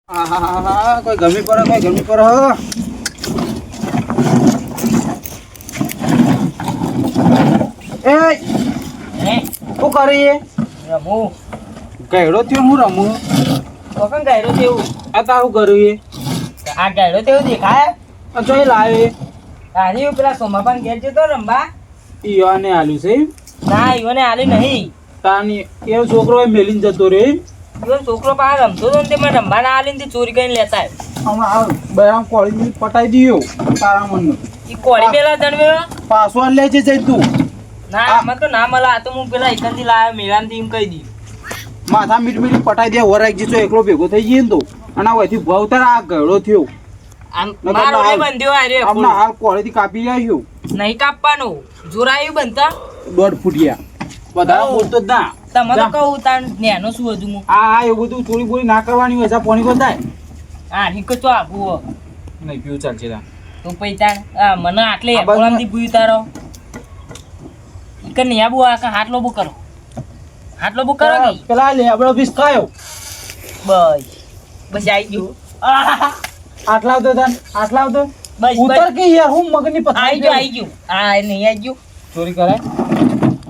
કોઈ ગરમી પડે હો. એ શું કરી રમું ગાયડો થયો હું રમું કોકન ગાયરો તેવું આ તારું કર્યું આ ગાયરો તેવું દેખાય એ ચોઈ લાવે તારી પેલા સોમાપાન ઘેર જતો રંબા ઈવાને આલ્યું છે એમ? ના ઈવને આલી નહીં તાની એ છોકરો મેલીને જતો રે એમ? ઈવન છોકરો પાસે રમતો હતો ને તે મને રંબા ના આલીને તે ચોરી કરીને લેતા હમણાં બરામ કોળી પટાઈ દીયો તારા મનનો ઈ કોળી મેલા જણવે પાસવર્ડ લે છે જઈ તું ના આમાં તો ના મળે આ તો હું પેલા એકંદી લાવ્યો મેલામથી એમ કહી દી માથા મીઠ પટાઈ દે વરાઈ જી તો એકલો ભેગો થઈ જઈએ ને તો અને વહીથી ભાવતાર આ ગયડો થયો આમ મારો એ બંધ્યો આ રે હમણાં હાલ કોળીથી કાપી આવ્યો નહીં કાપવાનું જોરાયું બનતા 1.5 ફૂટિયા બધા બોલતો જ ના તમે તો કહું તાર નેનો શું હજુ હું આ એવું બધું ચોરી બોરી ના કરવાની હોય પાણી બંધાય આ રીકો તો આપું નહીં પીવું ચાલશે તા તો પૈસા આ મને આટલે એકોળામથી ભૂયું તારો ઈકન નહીં આબુ આ હાટલો બુ કરો હાટલો બુ કરો ને પેલા લે આપણો પીસ ખાયો બસ બસ આવી ગયું આટલા આવતો તાન આટલા આવતો બસ ઉતર કે યાર હું મગની પથારી આવી ગયું આ નહીં આવી ગયું ચોરી કરાય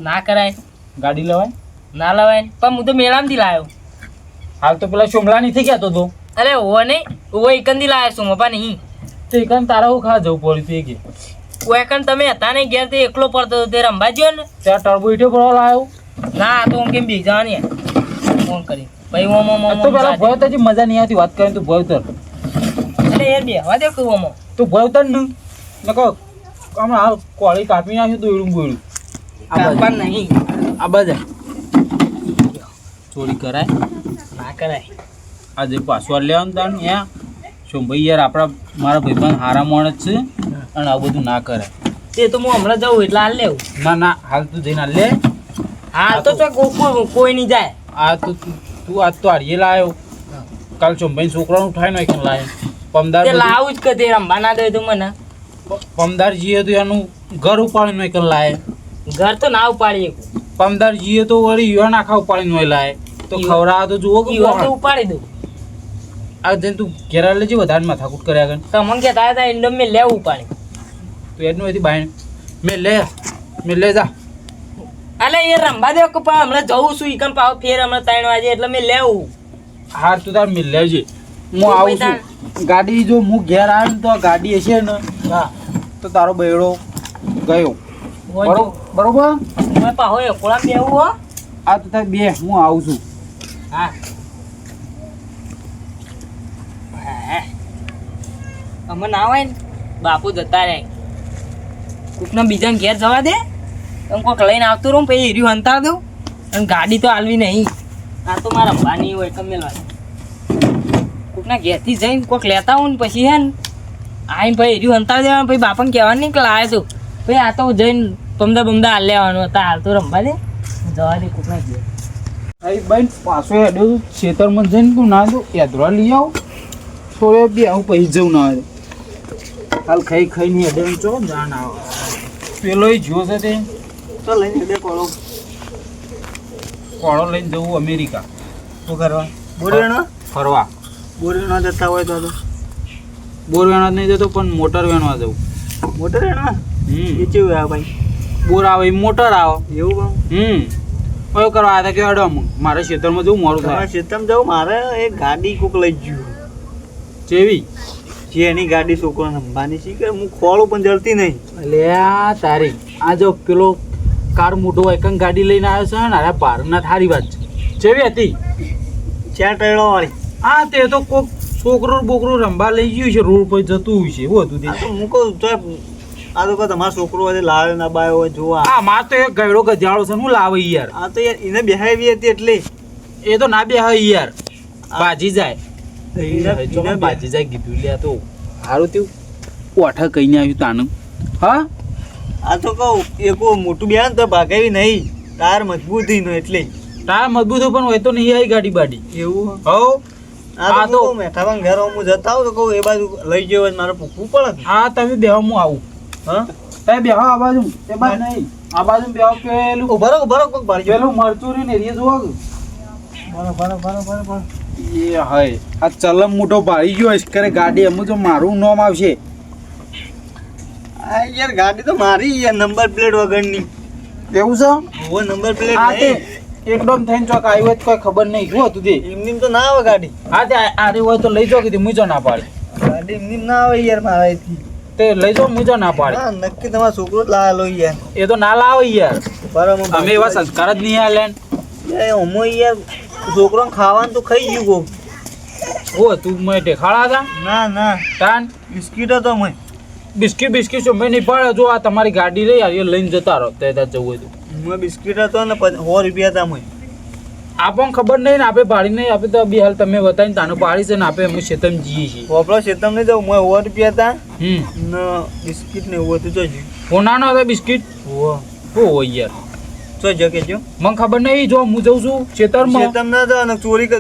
ના કરાય ગાડી લેવાય ના લવાય પણ હું તો મેળામથી લાવ્યો હાલ તો પેલા શોમલા નથી કહેતો તો અરે ઓ નહીં ઓ એકંદી લાવ્યો છું મપા નહીં તો એકન તારા હું ખા જવું પડ્યું તું કે ઓ એકન તમે હતા ને ઘેર તે એકલો પડતો તે રંબા જ્યો ને ત્યાં ટર્બો ઈટો પડવા લાવ્યો ના તો હું કેમ બીજા ને ફોન કરી ભાઈ તો પેલા ભય તો મજા નહીં આવતી વાત કરીને તું ભય તર એટલે એ બે હવા દે કહું ઓમો તું ભય તર ને નકો હમણાં હાલ કોળી કાપી નાખ્યું તો એડું બોયડું કાપવા નહીં આ બધા ચોરી કરાય ના કરાય આજે પાસવર્ડ લેવાનું તાણ યા શું ભાઈ યાર આપણા મારા ભાઈબંધ હારા માણસ છે અને આવું બધું ના કરે તે તો હું હમણાં જાઉં એટલે હાલ લેવું ના હાલ તું જઈને હાલ લે હાલ તો કોઈ નહીં જાય આ તો તું આજ તો હાડીએ લાવ્યો કાલ ચોંભાઈ છોકરાનું ઉઠાઈ નાખ્યું લાવે પમદાર તે લાવું જ કે તે રંબા ના દે તો મને પમદાર જીએ તો એનું ઘર ઉપાડી નાખ્યું લાવે ઘર તો ના ઉપાડી પમદાર જીએ તો વળી યુવા નાખા ઉપાડી નો લાવે તો ખવડાવે તો જુઓ કે તો ઉપાડી દઉં આ જઈને તું ઘેરા લેજે વધારે માથાકૂટ કર્યા આગળ તમને કહેતા હતા ઇન્ડમ મેં લેવું ઉપાડી તો એનું એથી બાય મેં લે જા અલે એ રંબા દે કે હમણાં જવું છું ઈકન પાવ ફેર હમણાં 3 વાગે એટલે મેં લેવું હાર તું તાર મિલ લેજે હું આવું છું ગાડી જો હું ઘેર આવ્યો તો ગાડી હશે ને હા તો તારો બૈડો ગયો બરોબર મેં પાહો એકોળા બેવું હો આ તો તાર બે હું આવું છું હા અમે ના હોય ને બાપુ જતા રહે કોકના બીજાને ઘેર જવા દે તમે કોક લઈને આવતું રહું પછી હીર્યું હંતા દઉં અને ગાડી તો હાલવી નહીં આ તો મારા રમવાની હોય તમે કોકના ઘેરથી જઈને કોક લેતા હોઉં ને પછી હે ને આવીને ભાઈ હીર્યું હંતા દેવાનું પછી બાપાને કહેવાનું નહીં કે લાવે તું ભાઈ આ તો જઈને બમદા હાલ લેવાનું હતા હાલ તો રમવા દે જવા દે કોકના ઘેર અહીં બેન પાછો હેડ્યો ખેતરમાં જઈને તું ના દો યાદરા લઈ આવ થોડે બે આવું પછી જવું ના આવે હાલ ખાઈને હેડે ચો જાણ આવો પેલો જ્યો છે તે તો લઈને હેડે કોળો લઈને જવું અમેરિકા શું કરવા બોરવેણો ફરવા બોરવેણો જતા હોય તો બોર વેણવા નહીં જતો પણ મોટર વેણવા જવું મોટર વેણવા એ કેવું આવે ભાઈ બોર આવે એ મોટર આવે એવું કયું કરવા આવ્યા કે અડમ મારે ખેતરમાં જવું મોડું થાય ખેતરમાં જવું મારે એક ગાડી કોક લઈ ગયું જેવી જે એની ગાડી છોકરો સંભાની છે કે હું ખોળું પણ જલતી નહીં એટલે આ તારી આ જો પેલો કાર મોટો એકંગ ગાડી લઈને આવ્યો છે ને અરે ભારતના થારી વાત છે જેવી હતી 4 ટાયરો વાળી હા તે તો કોક છોકરો બોકરો રંબા લઈ ગયું છે રોડ પર જતું હોય છે એવું હતું તે હું કહું તો આ તો તમારો છોકરો હોય લાવ્યો ના બાયો હોય જોવા હા માર તો એક ગયડો ગધેડો છે હું લાવે યાર આ તો યાર એને બેહાવી હતી એટલે એ તો ના બેહાય યાર બાજી જાય એને બાજી જાય કીધું લે તો સારું તેવું ઓઠા કહીને આવ્યું તાનું હા આ તો કહું એક મોટું બેન તો ભાગાવી નહીં તાર મજબૂત નો એટલે તાર મજબૂત પણ હોય તો નહીં આવી ગાડી બાડી એવું હો આ તો મેઠામાં ઘર હું જતા હોઉં તો કહું એ બાજુ લઈ ગયો મારે પૂછવું પડે હા તમે બેહો હું આવું હા તમે બેહો આ બાજુ એ બાજુ નહીં આ બાજુ બેહો પેલું ઉભરો કોક ભાઈ પેલું મરચું ને એ જોવા બરો એ હાય આ ચલમ મોટો ભાળી ગયો હશે કરે ગાડી એમ તો મારું નામ આવશે. આ યાર ગાડી તો મારી યાર નંબર પ્લેટ વગરની. એવું છે ઓ નંબર પ્લેટ આ તે નહીં. એકદમ થઈને ચોક આવ્યો હોય તો કોઈ ખબર નહીં શું હતું તે. એમની તો ના આવે ગાડી. હા તે આરે હોય તો લઈ જાઓ કીધું મુજો ના પાડી. ગાડી એમની ના આવે યાર મારાથી. તે લઈ જાઓ મુજો ના પાડી. હા નક્કી તમારો છોકરો જ લાવેલો યાર. એ તો ના લાવે યાર. બરાબર અમે એવા સંસ્કાર જ નહીં આલે ને. યાર અમો યાર છોકરોને ખાવાનું તો ખાઈ ગયું કોક. ઓ તું મેં ઢેખાડા હતા ના ના તાન બિસ્કીટ હતો મેં. બિસ્કીટ શું મેં નહીં પાડે જો આ તમારી ગાડી રહી યાર એ લઈને જતા રહો તે ત્યાં જવું હોય તો. મેં બિસ્કીટ હતો ને 100 રૂપિયા હતા મેં. આપણને ખબર નહીં ને આપણે પાડી નહીં આપણે તો બી હાલ તમે બતાવીને તાનું પાડી છે ને આપણે અમે શેતમ જઈએ છીએ. પોપડો શેતમ નહીં જાઉં મેં 100 રૂપિયા હતા હમ ને બિસ્કીટ ને એવું હતું જોજો. કોનાનો હતો બિસ્કીટ ઓહો શું હોય યાર જોજો કેજો. મને ખબર નહીં જો હું જઉં છું ખેતરમાં શેતમ ના જાવ ને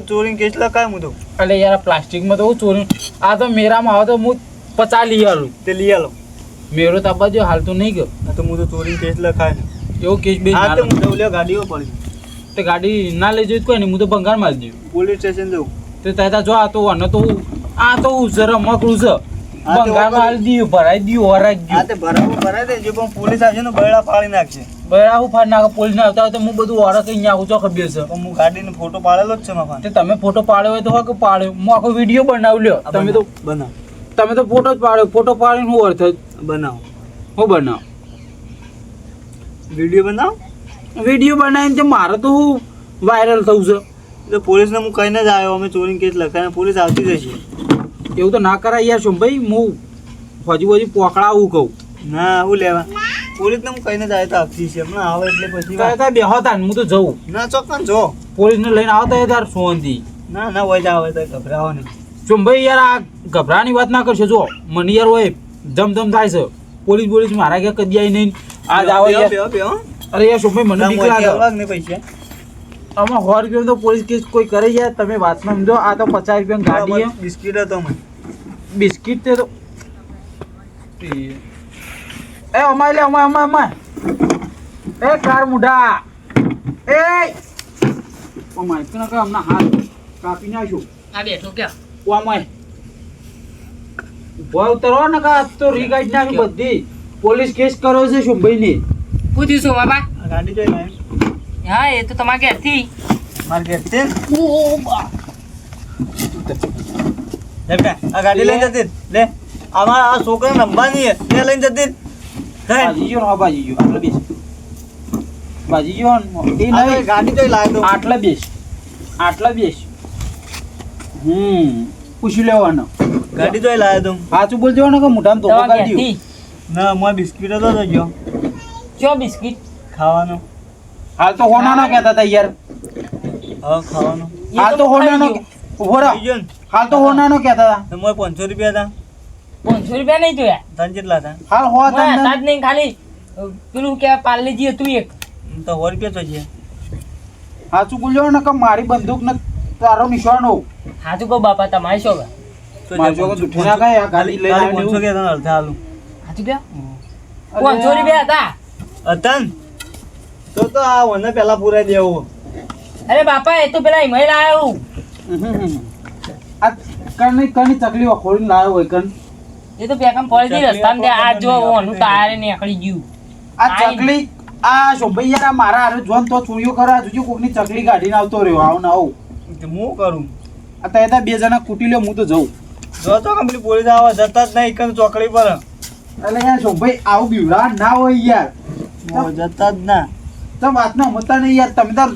ચોરી કેસ લખાય હું તો. એટલે યાર પ્લાસ્ટિકમાં તો હું ચોરી આ તો મેરામાં આવે તો હું 50 લઈ આલું તે લઈ આલો. મેરો તો બાજુ હાલ તો નહીં ગયો આ તો હું તો ચોરી કેસ લખાય ને. એવો કેસ બે હા તો હું જઉં લ્યો ગાડીઓ પડી. તે ગાડી ના લઈ જઈ કોઈ નહીં હું તો ભંગાર મારી દઉં પોલીસ સ્ટેશન જવું. તે ત્યાં જો આ તો આને તો આ તો જરા મકડું છે હા, તે ભંગાર મારી દઉં ભરાઈ દઉં વરાઈ હા ગયું તે ભરાઈ દેજો પણ પોલીસ આવશે ને બૈડા પાડી નાખશે. બરા હું ફાડ નાખે પોલીસ ના આવતા હોય તો હું બધું વરસ અહીંયા આવું છો ખબર છે પણ હું ગાડીનો ફોટો પાડેલો જ છે માફા. તે તમે ફોટો પાડ્યો હોય તો હોય કે પાડ્યો હું આખો વિડીયો બનાવી લ્યો તમે તો બનાવ ફોટો જ પાડ્યો ફોટો પાડીને શું અર્થ બનાવ હું બનાવ વિડીયો બનાવ. વિડીયો બનાવીને તે મારે તો હું વાયરલ થવું છે એટલે પોલીસને હું કહીને જ આવ્યો અમે ચોરી કેસ લખાય પોલીસ આવતી જશે. એવું તો ના કરાય યાર શું ભાઈ હું હજુ પોકળાવું કહું ના હું લેવા પોલીસને હું કહીને જ આવ્યો તો આવતી છે હમણાં આવે એટલે પછી કાંઈ બેહો તા હું તો જઉં ના ચોક્કસ જો. પોલીસને લઈને આવતા હોય તાર સોનથી ના ના હોય જ આવે તો ગભરાવો નહીં. શું ભાઈ યાર આ ગભરાની વાત ના કરશો જો મને યાર હોય જમ થાય છે પોલીસ મારા ક્યાં કદી આવી નહીં આજ આવે યાર બેહો, બેહો. અરે યાર શું ભાઈ મને બીક લાગે આવવાક નહીં પૈસા. આમાં 100 રૂપિયા તો પોલીસ કેસ કોઈ કરે યાર તમે વાત ના સમજો આ તો 50 રૂપિયા ગાડી અમારે બિસ્કીટ હતો મને. બિસ્કિટ તે તો એ અમાય લે અમાય એ કાર મુઢા એ અમાય કે ના હમણાં હાથ કાપી નાખ્યો આ બેઠો ક્યાં ઓ અમાય ઉભો ઉતરો ને કા તો રીગાઈડ નાખી બધી પોલીસ કેસ કર્યો છે શું ભાઈ ને પૂછ્યું છું બાબા આ ગાડી જોઈ લાય. હા એ તો તમારા ઘેરથી મારે ઘેર છે ને? લે બે, આ ગાડી લઈને જતી રહે. લે અમારા આ છોકરાને રમવાની છે તે લઈને જતી રહે. બાજી ગયો હા બાજી ગયો આટલે બેસ બાજી ગયો એ આ નહીં ગાડી જોઈ લાય તો. આટલે બેસ પૂછી લેવાનો ગાડી જોઈ લાય તો. સાચું બોલજો ને કે મોઢામાં ધોકો તમારા કાઢી ઘેરથી ના મોય બિસ્કીટ હતો તો ગયો ચો બિસ્કિટ ખાવાનો. હાલ તો હોનાનો કહેતા હતા યાર હા ખાવાનો. હાલ તો હોનાનો ઉભો રહો થઈ ગયો ને. હાલ તો હોનાનો કહેતા હતા તો મોય 500 રૂપિયા હતા. 500 રૂપિયા નહીં જોયા તને કેટલા હતા? હાલ હો મોય તમને હતા જ નહીં ખાલી પેલું કે પાર્લેજી હતું એક તો 100 રૂપિયા તો છે. સાચું બોલજો ને કે મારી બંદૂક ને તારો નિશાન હોવ હાચું કહો બાપા તમારે શું કહે? તો મારે જો કે જૂઠું ના કહે, આ ગાડી લઈને ખાલી આવીને 500 કહેતા ને અડધા આલું. હાચું કહો? 500 રૂપિયા હતા હતા ને? તો આ વને પહેલા પૂરાઈ દેવું. અરે બાપા એ તો પેલા હિમાલય આવ્યો આ કની ચકલી ખોલીને લાવ્યો હોય કન એ તો પેકામ પડી હતી રસ્તામાં ત્યાં આ જો ઓનું ટાયર નીકળી ગયું આ ચકલી આ શોભાઈ યાર આ મારા હારે જોન તો ચોરીઓ કરે જોજો કોકની ચકલી કાઢીને આવતો રહ્યો આવ ને આવું તો હું કરું. આ ત્યાં બે જણા કૂટી લ્યો હું તો જઉં જો તો કંપની પોલીસ આવે જતા જ નહીં એકન ચોકડી પર. એટલે યાર શોભાઈ આવું બીવડા ના હોય યાર જતા જ ના. તો વાત ના મતા નહીં યાર તમે તાર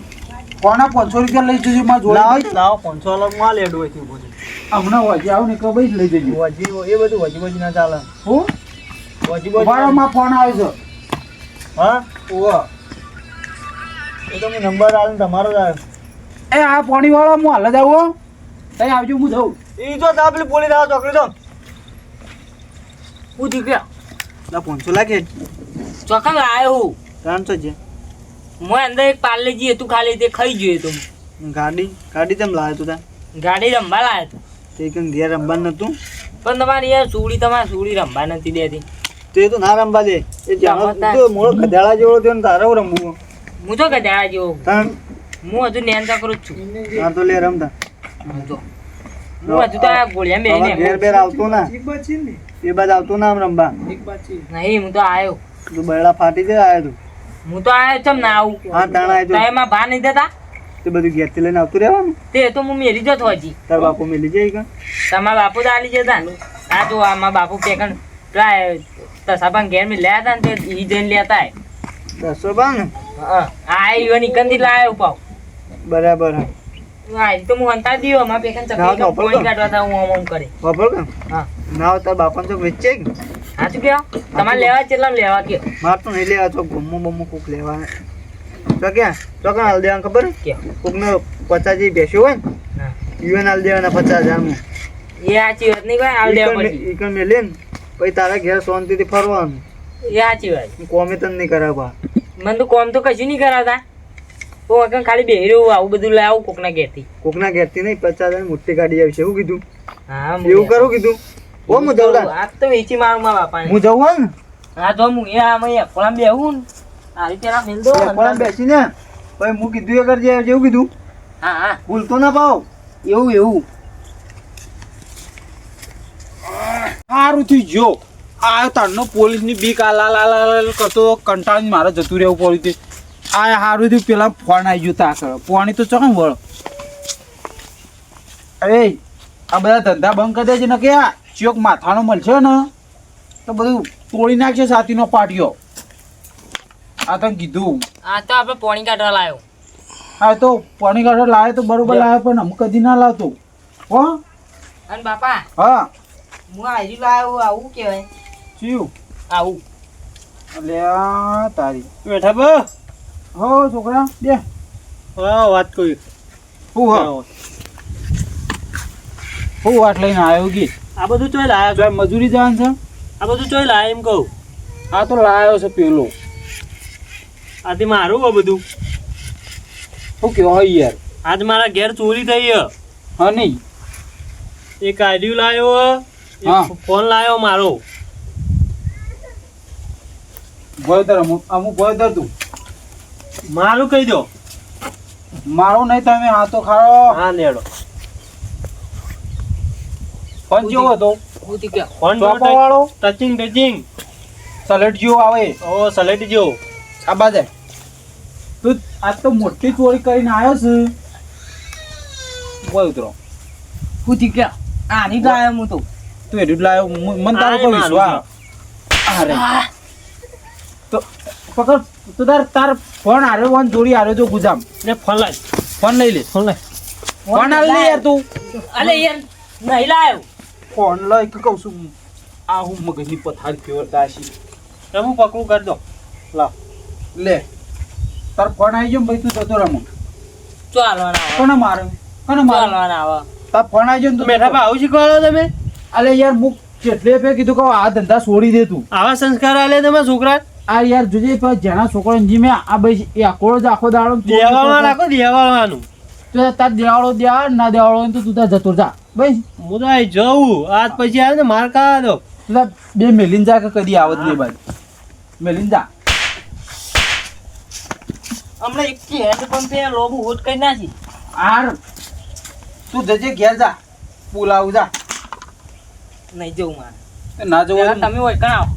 કોના 500 રૂપિયા લઈ જજો મારા જોડે ભાઈ લાવો 500 અલગ માં લેડ હોય છે પોલીસ. હમણાં વાજી આવું ને કે ભાઈ લઈ જજો વજી એ બધું વજી ના ચાલે. હું વજી ઉભારોમાં ફોન આવ્યો છે હા ઓહ એ તો હું નંબર આલે તમારો જ આવ્યો. એ આ પાણી વાળો હું હાલ જ આવું તઈ આવજો હું જઉં એ જો તા પેલી પોલીસ આવે ચોકડી તો હું દીકરા લા 500 લાગે ચોખા આવ્યો હું 300 છે. મોય અંદર એક પાર્લેજી હતું ખાલી તે ખાઈ ગયું તું ગાડી તેમ લાવ્યો તું તા ગાડી રમવા લાવ્યો હતો તે કઈ ઘેર રમવાનું નતું. પણ તમારી યાર તમારી સુડી રમવા નથી દેતી તે તો ના રમવા દે. એ જાણો તો મોળો ગધાડા જેવો થયો ને તારે રમવું. હું તો ગધેડા જેવો તાન હું હજુ નેન ચકરું જ છું આ તો લે રમતા જો હું હજુ તો આ ગોળિયા હવે ઘેર મેળીને બેર આવતો ના એ બાદ આવતો ના આમ રમવા નહીં હું તો આયો તું બરડા ફાટી જાય આયો તું હું તો આયો ચમ ના આવું હા તાણા આયો તું. એમાં ભા નહીં દેતા તે બધું ઘેરથી લઈને આવતું રહેવાનું તે તો હું મેરી જતો હજી તાર બાપુ મેલી જાય કાં તમારા બાપુ તો આલી જતા ને આ જો આમાં બાપુ પેકન તસાબાન ઘેર મેં લ્યા હતા ને તે ઈ જઈને લેતા દસો બા ને આ ઈવાની કંદી લાયો પાવ બરાબર હા આ તો હું અંતા દીયો માં પેકન ના, ચકલી તો પોઈન્ટ કાઢવા તા હું આમ કરે ખબર કાં હા ના હોય તાર બાપાને તો વેચે કે હા શું કહેવા તમારે લેવા કેટલા લેવા કયો માર તો નહીં લેવા તો ગમો બમો કોક લેવા તો ક્યાં તો કાં હાલ દેવાનું ખબર કયો કોકને 50 જેવી બેસ્યો હોય ને હા યુએન હાલ દેવાના 50,000 માં એ સાચી વાત નહીં ભાઈ હાલ દેવા પડશે ઈકણ મેલે ને પછી તારા ઘેર શાંતિથી ફરવાનું એ સાચી વાત કોમે તને નહીં કરાવવા મને તો કોમ તો કશું નહીં કરાવતા હું અકન ખાલી બેહી રહ્યું આવું બધું લાવું કોકના ઘેરથી કોકના ઘેરથી નહીં 50,000 મોટી ગાડી આવશે એવું કીધું હા એવું કરું કીધું ઓ હું જઉં લા. આ તો વેચી મારું મારા બાપાને હું જઉં હોય ને હા તો હું એ આમાં એકોળામાં બેહું ને આ રીતે ના મેલ દો એકોળામાં બેસીને પછી હું કીધું એ કરજે જેવું કીધું હા હા ભૂલતો ના પાવ એવું એવું સારું થઈ ગયો આ તારનો પોલીસની બીક આ લાલ કરતો કંટાળીને મારે જતું રહેવું પડ્યું તે આ સારું થયું પેલા ફોન આવી ગયો તા આગળ પોણી તો ચોકન વળ અરે આ બધા ધંધા બંધ કરી દેજે ને કે આ ચોક માથાનો મળશે ને તો બધું તોડી નાખશે સાતીનો પાટિયો આ તને કીધું આ તો આપણે પોણી કાઢવા લાવ્યો હા તો પાણી કાઢો લાવે તો બરોબર લાવે પણ અમુક કદી ના લાવતો હો અને બાપા હા હું આવી લાવ્યો આવું કહેવાય ચિયું આવું અલ્યા તારી બેઠા બા હો છોકરા બે હા વાત કોઈ હું હા હું વાટ લઈને આવ્યો કે આ બધું ચોય લાયા જો મજૂરી જવાનું છે આ બધું ચોય લાયા એમ કહું આ તો લાવ્યો છે પેલો આથી મારું આ બધું શું કહેવાય હોય યાર આજ મારા ઘેર ચોરી થઈ હા નહીં એક આઈડિયું લાવ્યો હા. ફોન લાવ્યો મારો ભોયદર અમુક ભોયદર તું મારું કહી દો મારો નહીં તમે આ તો ખારો હા લેડો ફોન જેવો હતો હું તી કયો ફોન ચોપા વાળો ટચિંગ સલેટ જેવો આવે ઓ સલેટી જો આ બાજે તું આજ તો મોટી ચોરી કરીને આવ્યો છે બોલ ઉતરો હું તી કયો આની લાવ્યો હું તો તું એટલું લાવ્યો મન તારો કોઈ વિશ્વાસ અરે તો પકડ તો તાર ફોન આર્યો ફોન જોડી આર્યો જો ગુજામ ને ફોન લાય ફોન લઈ લે ફોન લાય ફોન આલ લે યાર તું અલે યાર નહીં લાવ્યો ફોન લઈ કે કહું છું આ હું મગજની પથારી ફેરતા હશી હું પકડું કરી દો લા લે તાર ફોન આવી ગયો ને ભાઈ તું જતો રમો ચો હાલવાના આવા કોને મારે કોને ચો મારે હાલવાના આવા તાર ફોન આવી ગયો ને તું બેઠા બા આવું શીખવાડો તમે અલે યાર મુક કેટલે પે કીધું કે આ ધંધા છોડી દે તું આવા સંસ્કાર આલે તમે છોકરા આ યાર જોજે પણ જેના છોકરો જી મેં આ ભાઈ એ આખો જ આખો દાડો દેવાળવા રાખો દેવાળવાનું તો તાર દેવાળો દેવા ના દેવાળો હોય તો તું તાર જતો જા ભાઈ હું તો અહીં જવું આજ પછી આવે ને માર ખાવા દો તું તાર બે મેલીન જા કે કદી આવત નહીં બાજુ મેલીન જા હમણાં એક હેન્ડ પંપે લોબુ હોટ કરી નાખી આર તું જજે ઘેર જા પુલાવ જા નહીં જવું મારે ના જવું હોય તો તમે હોય કણ આવો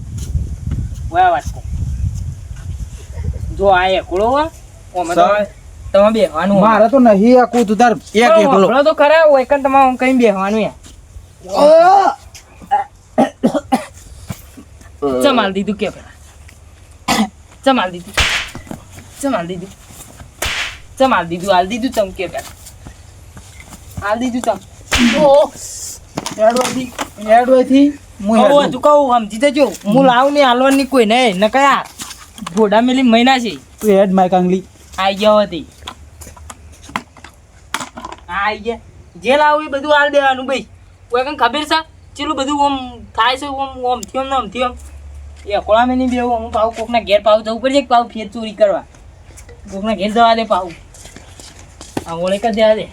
વયા વાત કહું જો આ એકલો હો ઓમે તો સર. તમે બેહવાનું હોય. મારે તો નહીં આખું તું તાર એક પણ એકલો વાપરો તો ખરા હોય કણ તમારે કઈ બેહવાનું યાર ચમાલ દીધું કે પેલા ચમાલ દીધું ચમાલ દીધું ચમાલ દીધું હાલ દીધું ચમ કે પેલા હાલ દીધું ચમ ઓ એડવાયથી હું કહું હેડું. હજુ કહું સમજી જજો હું લાવું ને હાલવાની કોઈ નહીં ન કયા ઘોડા મેલી મહિના છે તું હેડ માય કાંગલી આઈ ગયા હતી આઈ ગયા જે લાવું એ બધું હાલ દેવાનું ભાઈ કોઈ કઈ ખબર છે ચેલું બધું આમ થાય છે આમ થયું ને આમ થયું એ કોળા મેં નહીં બેવું હું પાવું કોકના ઘેર પાવું જવું પડશે કે પાવું ફેર ચોરી કરવા કોકના ઘેર જવા દે પાવું આ ઓળે કરી દેવા દે